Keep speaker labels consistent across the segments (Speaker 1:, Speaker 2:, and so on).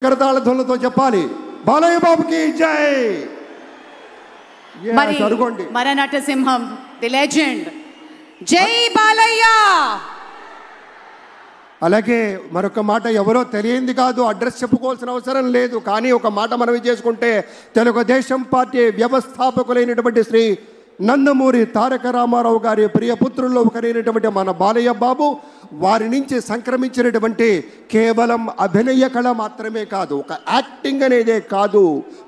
Speaker 1: కరతాళధ్వనులతో చెప్పాలి బాలయ్య బాబుకి జై.
Speaker 2: మరి మన నటసింహం ది లెజెండ్ జై బాలయ్య.
Speaker 1: అలాగే మరొక మాట ఎవరో తెలియంది కాదు, అడ్రస్ చెప్పుకోవాల్సిన అవసరం లేదు, కానీ ఒక మాట మనవి చేసుకుంటే తెలుగుదేశం పార్టీ వ్యవస్థాపకులైనటువంటి శ్రీ నందమూరి తారక రామారావు గారి ప్రియపుత్రుల్లో ఒకరైనటువంటి మన బాలయ్య బాబు వారి నుంచి సంక్రమించినటువంటి కేవలం అభినయ కళ మాత్రమే కాదు, ఒక యాక్టింగ్ అనేదే కాదు,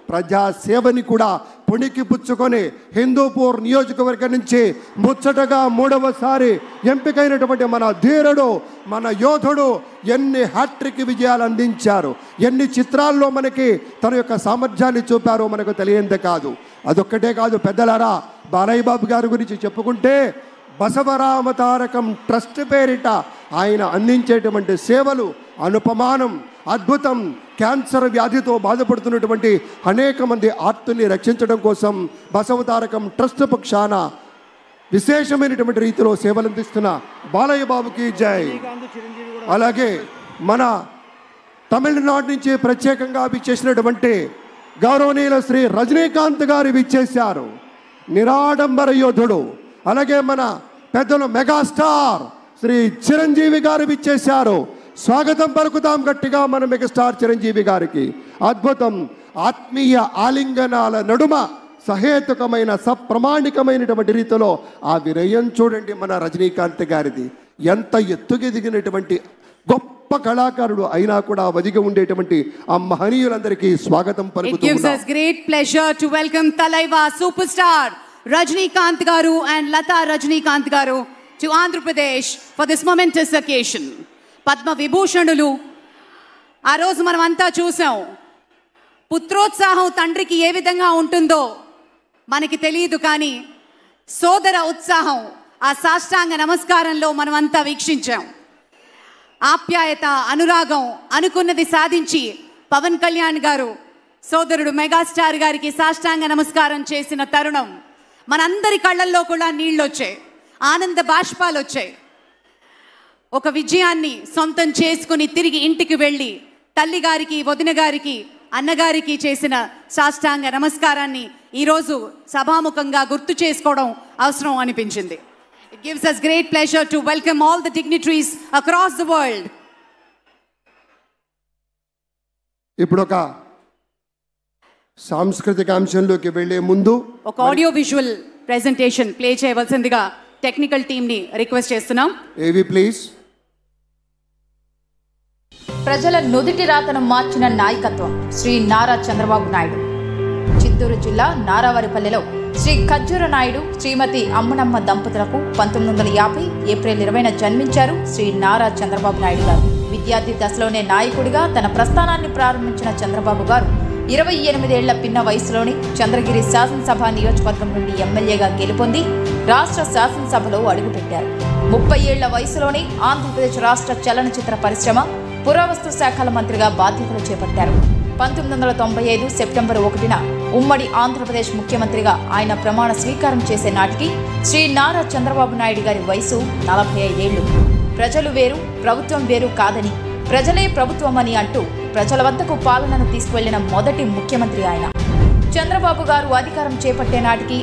Speaker 1: ప్రజాసేవని కూడా పుణికి పుచ్చుకొని హిందూపూర్ నియోజకవర్గం నుంచి ముచ్చటగా 3వసారి ఎంపికైనటువంటి మన ధీరుడు, మన యోధుడు ఎన్ని హ్యాట్రిక్ విజయాలు అందించారు, ఎన్ని చిత్రాల్లో మనకి తన యొక్క సామర్థ్యాన్ని చూపారో మనకు తెలియందే కాదు. అదొక్కటే కాదు పెద్దలారా, బాలయ్య బాబు గారి గురించి చెప్పుకుంటే బసవరామ తారకం ట్రస్ట్ పేరిట ఆయన అందించేటువంటి సేవలు అనుపమానం, అద్భుతం. క్యాన్సర్ వ్యాధితో బాధపడుతున్నటువంటి అనేక మంది ఆర్తుల్ని రక్షించడం కోసం బసవ తారకం ట్రస్ట్ పక్షాన విశేషమైనటువంటి రీతిలో సేవలు అందిస్తున్న బాలయ్య బాబుకి జై. అలాగే మన తమిళనాడు నుంచి ప్రత్యేకంగా విచ్చేసినటువంటి గౌరవనీయుల శ్రీ రజనీకాంత్ గారు విచ్చేశారు, నిరాడంబర యోధుడు. అలాగే మన పెద్దలు మెగాస్టార్ శ్రీ చిరంజీవి గారు విచ్చేశారు. స్వాగతం పలుకుతాం గట్టిగా మన మెగాస్టార్ చిరంజీవి గారికి. అద్భుతం. ఆత్మీయ ఆలింగనాల నడుమ సహేతుకమైన సప్రమాణికమైనటువంటి రీతిలో ఆ వినయం చూడండి మన రజనీకాంత్ గారిది. ఎంత ఎత్తుకెదిగినటువంటి గొప్ప కళాకారుడు అయినా కూడా వదిగి ఉండేటువంటి ఆ మహనీయులందరికీ స్వాగతం పలుకుతూ
Speaker 2: It gives us great pleasure to welcome Talaiva superstar Rajinikanth garu and Lata Rajinikanth garu to Andhra Pradesh for this momentous occasion. Padma Vibhushanulu ఆ రోజు మనం అంతా చూసాం. పుత్రోత్సాహం తండ్రికి ఏ విధంగా ఉంటుందో మనకి తెలియదు, కానీ సోదర ఉత్సాహం ఆ సాష్టాంగ నమస్కారంలో మనం అంతా వీక్షించాం. ఆప్యాయత, అనురాగం, అనుకున్నది సాధించి పవన్ కళ్యాణ్ గారు సోదరుడు మెగాస్టార్ గారికి సాష్టాంగ నమస్కారం చేసిన తరుణం మనందరి కళ్ళల్లో కూడా నీళ్ళు వచ్చాయి, ఆనంద బాష్పాలు వచ్చాయి. ఒక విజయాన్ని సొంతం చేసుకుని తిరిగి ఇంటికి వెళ్ళి తల్లి గారికి, వదిన గారికి, అన్నగారికి చేసిన సాష్టాంగ నమస్కారాన్ని ఈరోజు సభాముఖంగా గుర్తు చేసుకోవడం అవసరం అనిపించింది. It gives us great pleasure to welcome all the dignitaries across the world.
Speaker 1: ఇప్పుడు ఒక సాంస్కృతిక అంశంలోకి వెళ్లే ముందు
Speaker 2: ఒక ఆడియో విజువల్ ప్రెజెంటేషన్ ప్లే చేయవలసిందిగా టెక్నికల్ టీమ్ ని రిక్వెస్ట్ చేస్తున్నాం.
Speaker 1: ఏవి ప్లీజ్.
Speaker 3: ప్రజల నుదిటి రాతను మార్చిన నాయకత్వం శ్రీ నారా చంద్రబాబు నాయుడు. చిత్తూరు జిల్లా నారావారిపల్లెలో శ్రీ ఖజ్జూర నాయుడు, శ్రీమతి అమ్మనమ్మ దంపతులకు 1950 ఏప్రిల్ 20న జన్మించారు శ్రీ నారా చంద్రబాబు నాయుడు గారు. విద్యార్థి దశలోనే నాయకుడిగా తన ప్రస్థానాన్ని ప్రారంభించిన చంద్రబాబు గారు 28 ఏళ్ల పిన్న వయసులోనే చంద్రగిరి శాసనసభ నియోజకవర్గం నుండి ఎమ్మెల్యేగా గెలుపొంది రాష్ట్ర శాసనసభలో అడుగుపెట్టారు. 30 ఏళ్ల వయసులోనే ఆంధ్రప్రదేశ్ రాష్ట్ర చలనచిత్ర పరిశ్రమ, పురావస్తు శాఖల మంత్రిగా బాధ్యతలు చేపట్టారు. 1995 సెప్టెంబర్ 1న ఉమ్మడి ఆంధ్రప్రదేశ్ ముఖ్యమంత్రిగా ఆయన ప్రమాణ స్వీకారం చేసే నాటికి శ్రీ నారా చంద్రబాబు నాయుడు గారి వయసు 45 ఏళ్లు. ప్రజలు వేరు, ప్రభుత్వం వేరు కాదని, ప్రజలే ప్రభుత్వమని అంటూ ప్రజల వద్దకు పాలనను తీసుకువెళ్లిన మొదటి ముఖ్యమంత్రి ఆయన. చంద్రబాబు గారు అధికారం చేపట్టే నాటికి